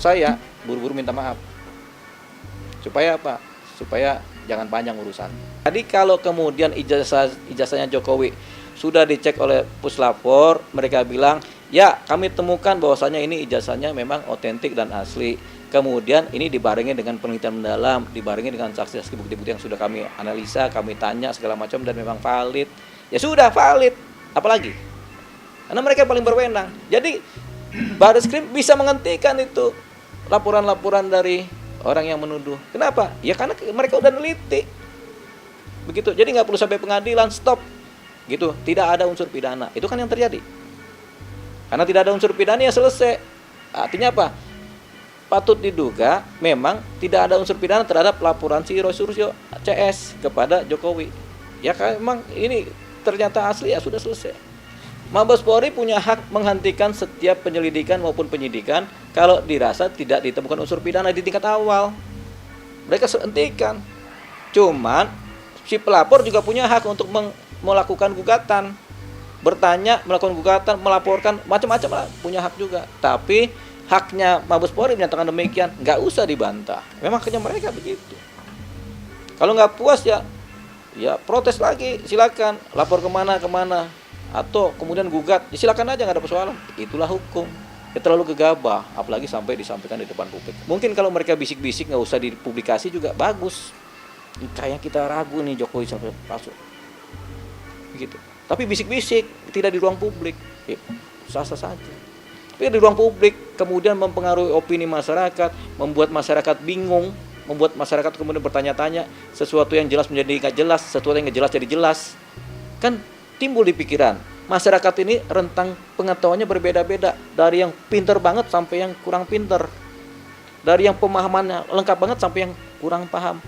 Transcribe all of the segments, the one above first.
saya buru-buru minta maaf. Supaya apa? Supaya jangan panjang urusan. Jadi kalau kemudian ijazahnya Jokowi sudah dicek oleh Puslapor, mereka bilang, ya kami temukan bahwasanya ini ijazahnya memang otentik dan asli. Kemudian ini dibarengi dengan penelitian mendalam, dibarengi dengan saksi-saksi bukti-bukti yang sudah kami analisa, kami tanya segala macam dan memang valid. Ya sudah valid, apalagi? Karena mereka paling berwenang. Jadi Baris-Krim bisa menghentikan itu laporan-laporan dari orang yang menuduh. Kenapa? Ya karena mereka udah neliti. Begitu. Jadi nggak perlu sampai pengadilan, stop. Gitu. Tidak ada unsur pidana. Itu kan yang terjadi. Karena tidak ada unsur pidana ya selesai. Artinya apa? Patut diduga memang tidak ada unsur pidana terhadap laporan si Roy Suryo CS kepada Jokowi. Ya kan memang ini ternyata asli, ya sudah selesai. Mabes Polri punya hak menghentikan setiap penyelidikan maupun penyidikan kalau dirasa tidak ditemukan unsur pidana di tingkat awal. Mereka hentikan. Cuman si pelapor juga punya hak untuk melakukan gugatan, bertanya, melakukan gugatan, melaporkan, macam-macam lah, punya hak juga. Tapi haknya Mabes Polri menyatakan demikian, nggak usah dibantah. Memang haknya mereka begitu. Kalau nggak puas ya protes lagi, silakan lapor kemana, atau kemudian gugat, ya silakan aja, nggak ada persoalan. Itulah hukum. Ya terlalu gegabah, apalagi sampai disampaikan di depan publik. Mungkin kalau mereka bisik-bisik nggak usah dipublikasi juga bagus. Kayak kita ragu nih Jokowi sampai masuk, gitu. Tapi bisik-bisik tidak di ruang publik, ya, sah-sah saja. Tapi di ruang publik kemudian mempengaruhi opini masyarakat, membuat masyarakat bingung, membuat masyarakat kemudian bertanya-tanya, sesuatu yang jelas menjadi nggak jelas, sesuatu yang nggak jelas jadi jelas. Kan timbul di pikiran. Masyarakat ini rentang pengetahuannya berbeda-beda, dari yang pinter banget sampai yang kurang pinter, dari yang pemahamannya lengkap banget sampai yang kurang paham,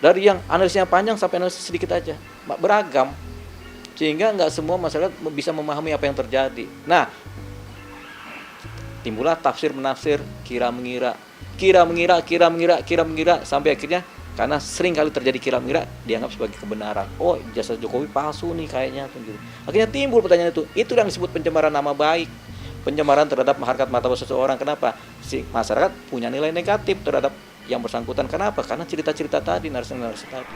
dari yang analisnya panjang sampai analisis sedikit aja, beragam, sehingga nggak semua masyarakat bisa memahami apa yang terjadi. Nah, timbullah tafsir menafsir, kira mengira, sampai akhirnya karena sering kali terjadi kira mengira dianggap sebagai kebenaran. Oh, ijazah Jokowi palsu nih kayaknya, gitu. Akhirnya timbul pertanyaan itu. Itu yang disebut pencemaran nama baik, pencemaran terhadap harkat martabat seseorang. Kenapa? Si masyarakat punya nilai negatif terhadap yang bersangkutan. Kenapa? Karena cerita-cerita tadi, narasi-narasi tadi.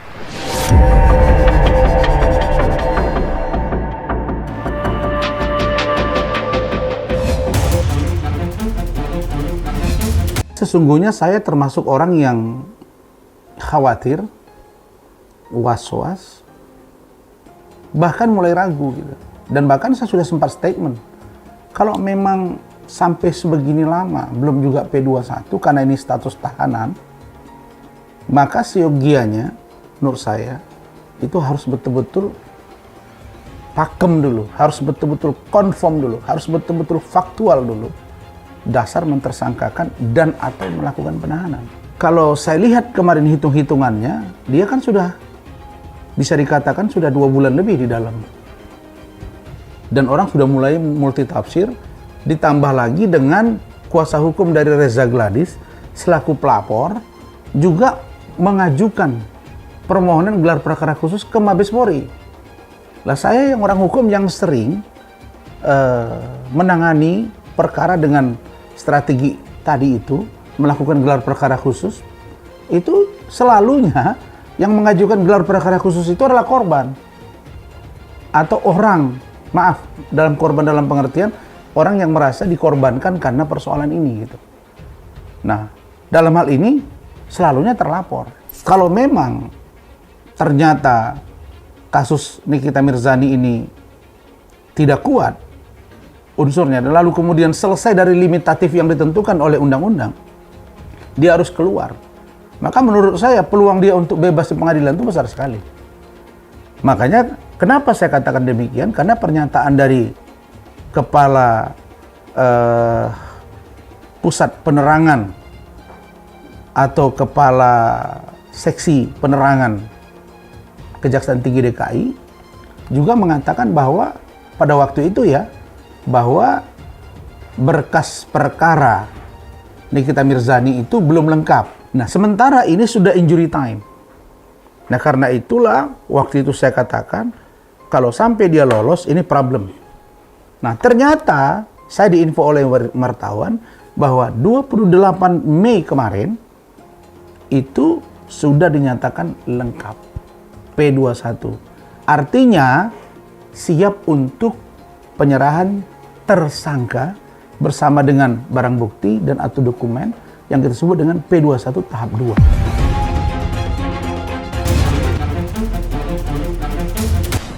Sesungguhnya saya termasuk orang yang khawatir, was-was, bahkan mulai ragu gitu. Dan bahkan saya sudah sempat statement, kalau memang sampai sebegini lama belum juga P21 karena ini status tahanan, maka seyogianya menurut saya itu harus betul-betul pakem dulu, harus betul-betul confirm dulu, harus betul-betul faktual dulu dasar mentersangkakan dan atau melakukan penahanan. Kalau saya lihat kemarin hitung-hitungannya, dia kan sudah bisa dikatakan sudah 2 bulan lebih di dalam. Dan orang sudah mulai multi tafsir, ditambah lagi dengan kuasa hukum dari Reza Gladys selaku pelapor juga mengajukan permohonan gelar perkara khusus ke Mabes Polri. Lah saya yang orang hukum yang sering menangani perkara dengan strategi tadi itu, melakukan gelar perkara khusus, itu selalunya yang mengajukan gelar perkara khusus itu adalah korban atau orang, maaf, dalam korban dalam pengertian orang yang merasa dikorbankan karena persoalan ini gitu. Nah, dalam hal ini selalunya terlapor. Kalau memang ternyata kasus Nikita Mirzani ini tidak kuat unsurnya, lalu kemudian selesai dari limitatif yang ditentukan oleh undang-undang, dia harus keluar. Maka menurut saya peluang dia untuk bebas di pengadilan itu besar sekali. Makanya kenapa saya katakan demikian? Karena pernyataan dari Kepala Pusat Penerangan atau Kepala Seksi Penerangan Kejaksaan Tinggi DKI juga mengatakan bahwa pada waktu itu ya, bahwa berkas perkara Nikita Mirzani itu belum lengkap. Nah, sementara ini sudah injury time. Nah, karena itulah waktu itu saya katakan kalau sampai dia lolos ini problem. Nah, ternyata saya diinfo oleh wartawan bahwa 28 Mei kemarin itu sudah dinyatakan lengkap P21. Artinya siap untuk penyerahan tersangka bersama dengan barang bukti dan atau dokumen yang kita sebut dengan P21 tahap 2.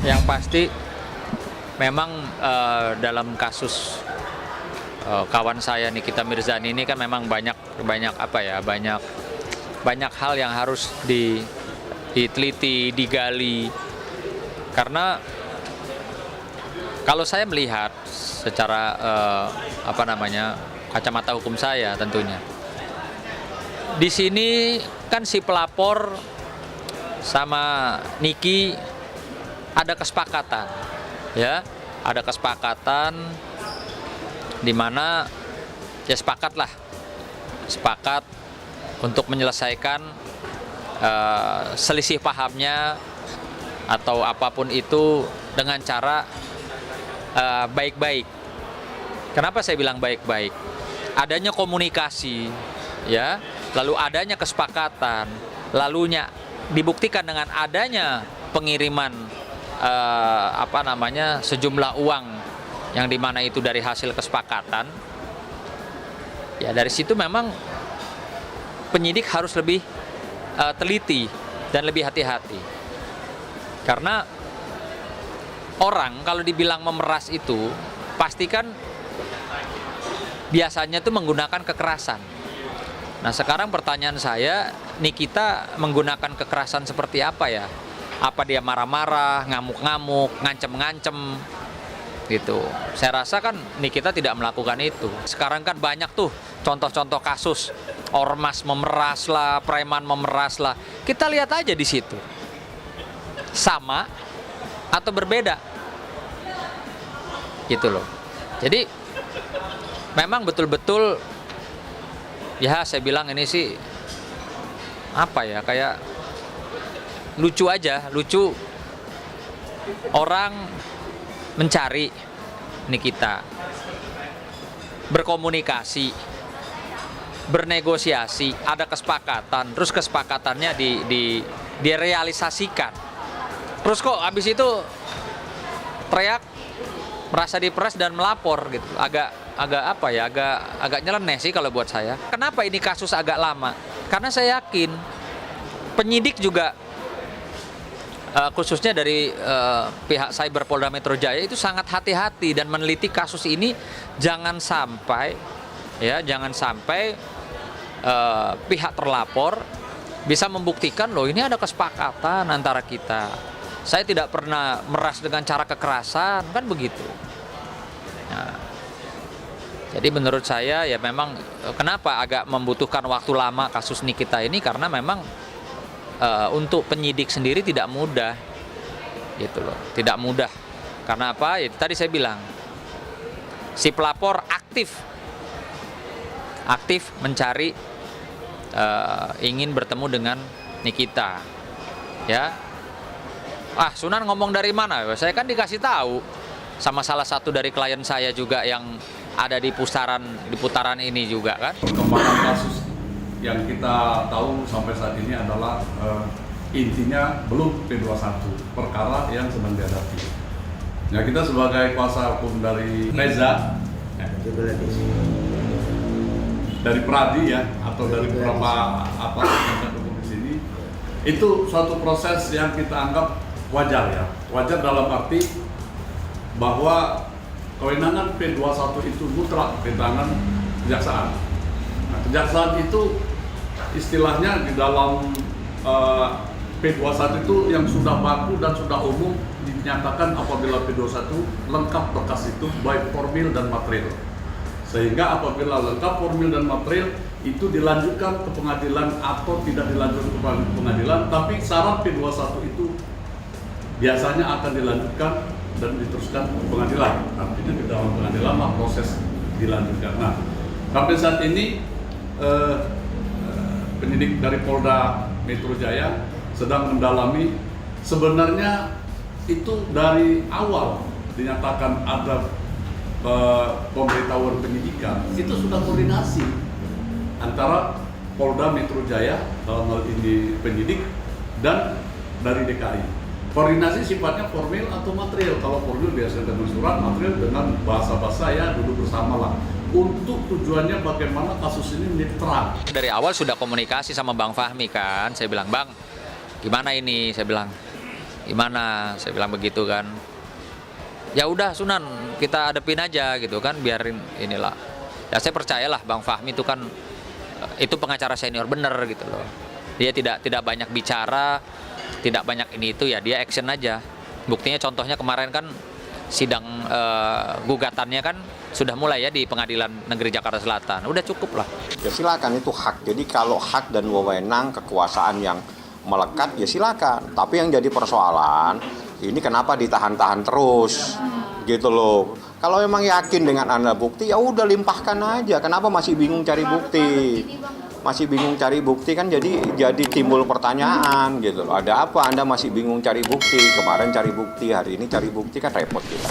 Yang pasti memang dalam kasus kawan saya Nikita Mirzani ini kan memang banyak hal yang harus diteliti, digali. Karena kalau saya melihat secara kacamata hukum saya tentunya, di sini kan si pelapor sama Niki ada kesepakatan, ya, ada kesepakatan di mana ya sepakat untuk menyelesaikan selisih pahamnya atau apapun itu dengan cara baik-baik. Kenapa saya bilang baik-baik? Adanya komunikasi, ya, lalu adanya kesepakatan, lalunya dibuktikan dengan adanya pengiriman sejumlah uang yang dimana itu dari hasil kesepakatan. Ya dari situ memang penyidik harus lebih teliti dan lebih hati-hati. Karena orang kalau dibilang memeras itu pastikan biasanya itu menggunakan kekerasan. Nah sekarang pertanyaan saya, Nikita menggunakan kekerasan seperti apa ya? Apa dia marah-marah, ngamuk-ngamuk, ngancem-ngancem gitu. Saya rasa kan Nikita tidak melakukan itu. Sekarang kan banyak tuh contoh-contoh kasus ormas memeras lah, preman memeras lah. Kita lihat aja di situ. Sama atau berbeda. Gitu loh. Jadi memang betul-betul ya saya bilang ini sih kayak lucu aja, lucu orang mencari Nikita, berkomunikasi, bernegosiasi, ada kesepakatan, terus kesepakatannya direalisasikan. Terus kok habis itu teriak, merasa diperas dan melapor gitu. Agak nyeleneh sih kalau buat saya. Kenapa ini kasus agak lama? Karena saya yakin penyidik juga khususnya dari pihak Cyber Polda Metro Jaya itu sangat hati-hati dan meneliti kasus ini jangan sampai pihak terlapor bisa membuktikan loh ini ada kesepakatan antara kita. Saya tidak pernah meras dengan cara kekerasan, kan begitu. Nah, jadi menurut saya ya memang kenapa agak membutuhkan waktu lama kasus Nikita ini karena memang untuk penyidik sendiri tidak mudah, gitu loh, tidak mudah. Karena apa? Ya, tadi saya bilang, si pelapor aktif mencari, ingin bertemu dengan Nikita, ya. Sunan ngomong dari mana? Saya kan dikasih tahu sama salah satu dari klien saya juga yang ada di putaran ini juga kan. Perkembangan kasus yang kita tahu sampai saat ini adalah intinya belum P21, perkara yang sedang dihadapi. Ya kita sebagai kuasa hukum dari Reza, dari Pradi ya, atau dari beberapa penasihat hukum di sini, itu suatu proses yang kita anggap wajar ya. Wajar dalam arti bahwa kewenangan P21 itu mutlak di tangan kejaksaan. Nah, kejaksaan itu istilahnya di dalam P21 itu yang sudah baku dan sudah umum dinyatakan apabila P21 lengkap berkas itu baik formil dan material. Sehingga apabila lengkap formil dan material itu dilanjutkan ke pengadilan atau tidak dilanjutkan ke pengadilan, tapi syarat P21 itu biasanya akan dilanjutkan dan diteruskan ke pengadilan. Artinya di dalam pengadilan proses dilanjutkan. Nah, sampai saat ini penyidik dari Polda Metro Jaya sedang mendalami sebenarnya itu dari awal dinyatakan ada pemberitahuan penyidikan itu sudah koordinasi antara Polda Metro Jaya dalam hal ini penyidik dan dari DKI. Koordinasi sifatnya formil atau material. Kalau formil biasanya dengan surat, material dengan bahasa-bahasa ya duduk bersama lah. Untuk tujuannya bagaimana kasus ini menjadi terang. Dari awal sudah komunikasi sama Bang Fahmi kan, saya bilang, Bang, gimana ini? Saya bilang, gimana? Saya bilang begitu kan. Ya udah Sunan, kita hadepin aja gitu kan, biarin inilah. Ya saya percayalah Bang Fahmi itu kan, itu pengacara senior bener gitu loh. Dia tidak banyak bicara, tidak banyak ini itu ya, dia action aja. Buktinya contohnya kemarin kan sidang gugatannya kan sudah mulai ya di Pengadilan Negeri Jakarta Selatan. Udah cukup lah. Ya silakan, itu hak. Jadi kalau hak dan wewenang kekuasaan yang melekat ya silakan. Tapi yang jadi persoalan ini kenapa ditahan-tahan terus gitu loh. Kalau memang yakin dengan Anda bukti ya udah limpahkan aja. Kenapa masih bingung cari bukti? Masih bingung cari bukti kan jadi timbul pertanyaan gitu loh. Ada apa Anda masih bingung cari bukti? Kemarin cari bukti, hari ini cari bukti kan repot kita.